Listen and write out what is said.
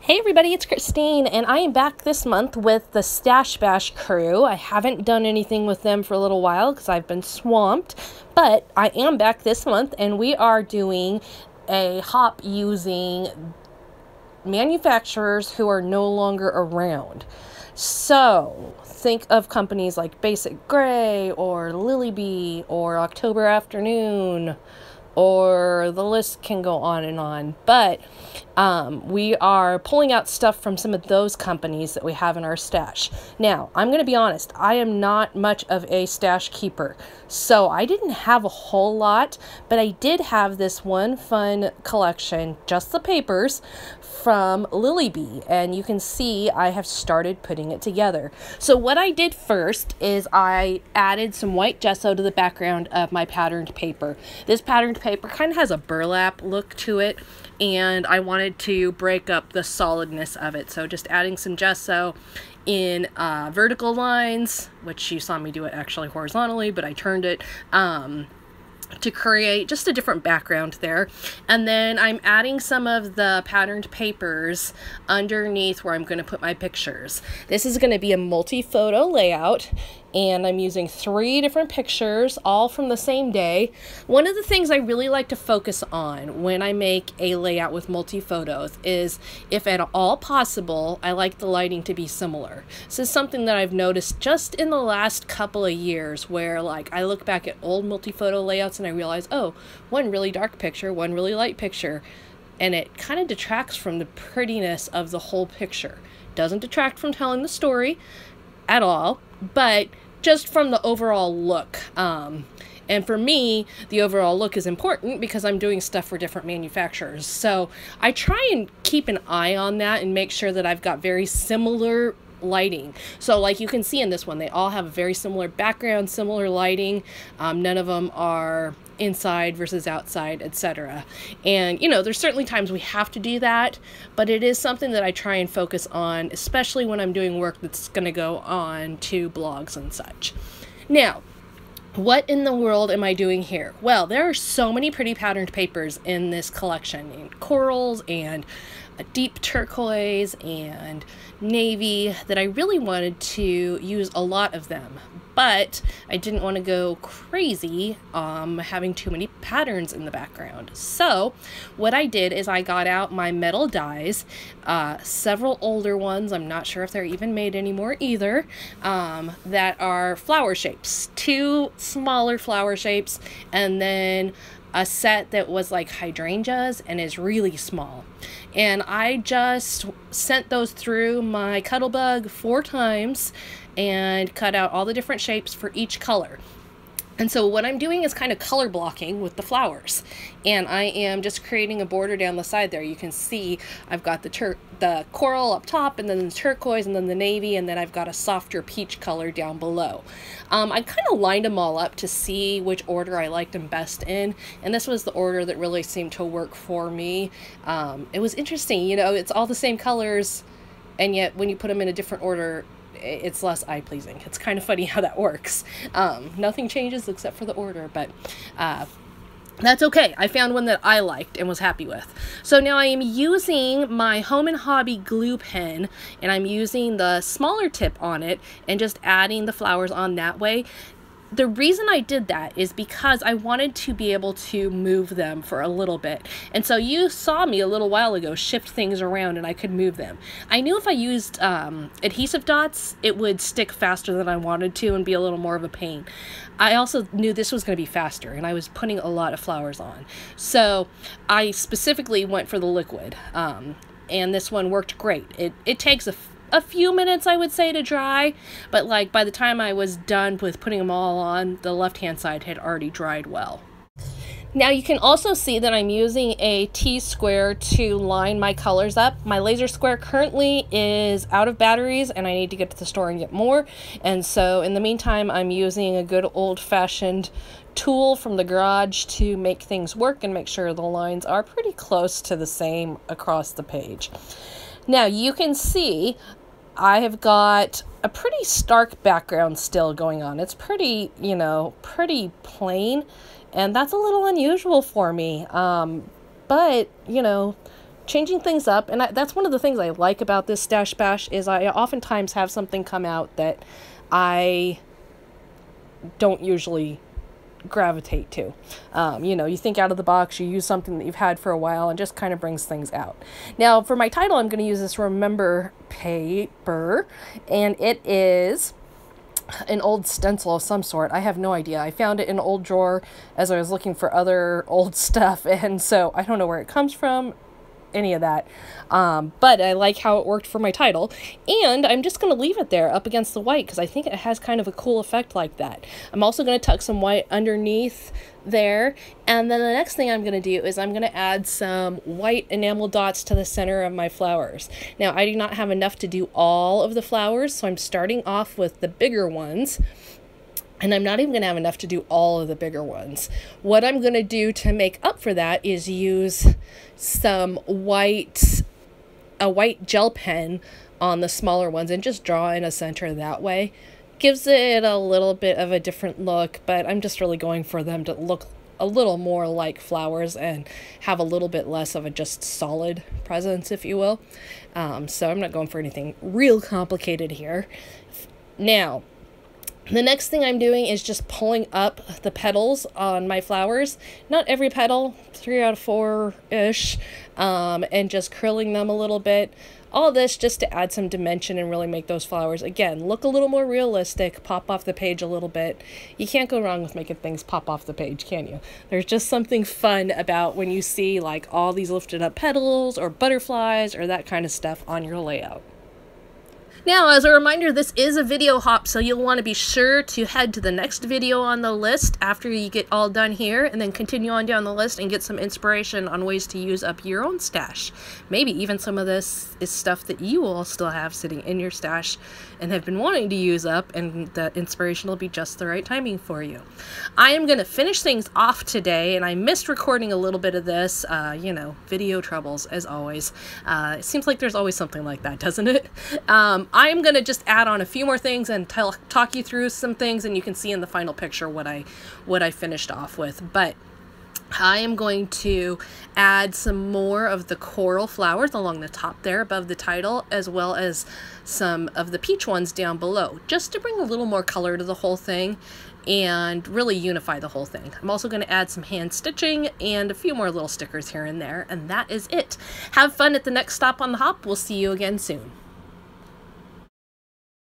Hey everybody, it's Christine, and I am back this month with the Stash Bash crew. I haven't done anything with them for a little while because I've been swamped, but I am back this month, and we are doing a hop using manufacturers who are no longer around. So, think of companies like Basic Gray, or Lily Bee, or October Afternoon, or the list can go on and on. But we are pulling out stuff from some of those companies that we have in our stash. Now, I'm going to be honest, I am not much of a stash keeper, so I didn't have a whole lot, but I did have this one fun collection, just the papers, from Lily Bee, and you can see I have started putting it together. So what I did first is I added some white gesso to the background of my patterned paper. This patterned paper kind of has a burlap look to it, and I wanted to break up the solidness of it. So just adding some gesso in vertical lines, which you saw me do it actually horizontally, but I turned it to create just a different background there. And then I'm adding some of the patterned papers underneath where I'm going to put my pictures. This is going to be a multi-photo layout, and I'm using 3 different pictures, all from the same day. One of the things I really like to focus on when I make a layout with multi-photos is, if at all possible, I like the lighting to be similar. This is something that I've noticed just in the last couple of years, where like I look back at old multi-photo layouts and I realize, oh, one really dark picture, one really light picture, and it kind of detracts from the prettiness of the whole picture. Doesn't detract from telling the story at all, but just from the overall look. And for me, the overall look is important because I'm doing stuff for different manufacturers. So I try and keep an eye on that and make sure that I've got very similar lighting. So like you can see in this one, they all have a very similar background, similar lighting. None of them are inside versus outside, etc. And you know, there's certainly times we have to do that, but it is something that I try and focus on, especially when I'm doing work that's going to go on to blogs and such. Now, what in the world am I doing here? Well, there are so many pretty patterned papers in this collection, and corals and a deep turquoise and navy, that I really wanted to use a lot of them, but I didn't want to go crazy having too many patterns in the background. So what I did is I got out my metal dies, several older ones, I'm not sure if they're even made anymore either, that are flower shapes, 2 smaller flower shapes, and then a set that was like hydrangeas and is really small. And I just sent those through my Cuttlebug 4 times and cut out all the different shapes for each color. And so what I'm doing is kind of color blocking with the flowers, and I am just creating a border down the side there. You can see I've got the coral up top, and then the turquoise, and then the navy, and then I've got a softer peach color down below. I kind of lined them all up to see which order I liked them best in, and this was the order that really seemed to work for me. It was interesting, you know, it's all the same colors, and yet when you put them in a different order, it's less eye-pleasing. It's kind of funny how that works. Nothing changes except for the order, but that's okay. I found one that I liked and was happy with. So now I am using my Home and Hobby glue pen, and I'm using the smaller tip on it and just adding the flowers on that way. The reason I did that is because I wanted to be able to move them for a little bit. And so you saw me a little while ago shift things around and I could move them. I knew if I used adhesive dots, it would stick faster than I wanted to and be a little more of a pain. I also knew this was going to be faster, and I was putting a lot of flowers on. So I specifically went for the liquid, and this one worked great. It takes a few minutes, I would say, to dry, but like by the time I was done with putting them all on, the left-hand side had already dried well. Now you can also see that I'm using a T-square to line my colors up. My laser square currently is out of batteries, and I need to get to the store and get more, and so in the meantime I'm using a good old-fashioned tool from the garage to make things work and make sure the lines are pretty close to the same across the page. Now you can see I have got a pretty stark background still going on. It's pretty, you know, pretty plain, and that's a little unusual for me. But, you know, changing things up, and that's one of the things I like about this Stash Bash, is I oftentimes have something come out that I don't usually gravitate to. You know, you think out of the box, you use something that you've had for a while, and just kind of brings things out. Now, for my title, I'm going to use this Remember paper, and it is an old stencil of some sort. I have no idea. I found it in an old drawer as I was looking for other old stuff, and so I don't know where it comes from, any of that, but I like how it worked for my title, and I'm just going to leave it there up against the white because I think it has kind of a cool effect like that. I'm also going to tuck some white underneath there, and then the next thing I'm going to do is I'm going to add some white enamel dots to the center of my flowers. Now, I do not have enough to do all of the flowers, so I'm starting off with the bigger ones. And I'm not even going to have enough to do all of the bigger ones. What I'm going to do to make up for that is use some a white gel pen on the smaller ones and just draw in a center that way. Gives it a little bit of a different look, but I'm just really going for them to look a little more like flowers and have a little bit less of a just solid presence, if you will. So I'm not going for anything real complicated here. Now, the next thing I'm doing is just pulling up the petals on my flowers. Not every petal, 3 out of 4-ish, and just curling them a little bit. All this just to add some dimension and really make those flowers, again, look a little more realistic, pop off the page a little bit. You can't go wrong with making things pop off the page, can you? There's just something fun about when you see like all these lifted up petals or butterflies or that kind of stuff on your layout. Now, as a reminder, this is a video hop, so you'll want to be sure to head to the next video on the list after you get all done here, and then continue on down the list and get some inspiration on ways to use up your own stash. Maybe even some of this is stuff that you all still have sitting in your stash and have been wanting to use up, and the inspiration will be just the right timing for you. I am going to finish things off today, and I missed recording a little bit of this, you know, video troubles as always. It seems like there's always something like that, doesn't it? I am going to just add on a few more things and talk you through some things, and you can see in the final picture what I finished off with. But I am going to add some more of the coral flowers along the top there above the title, as well as some of the peach ones down below, just to bring a little more color to the whole thing and really unify the whole thing. I'm also going to add some hand stitching and a few more little stickers here and there, and that is it. Have fun at the next stop on the hop. We'll see you again soon.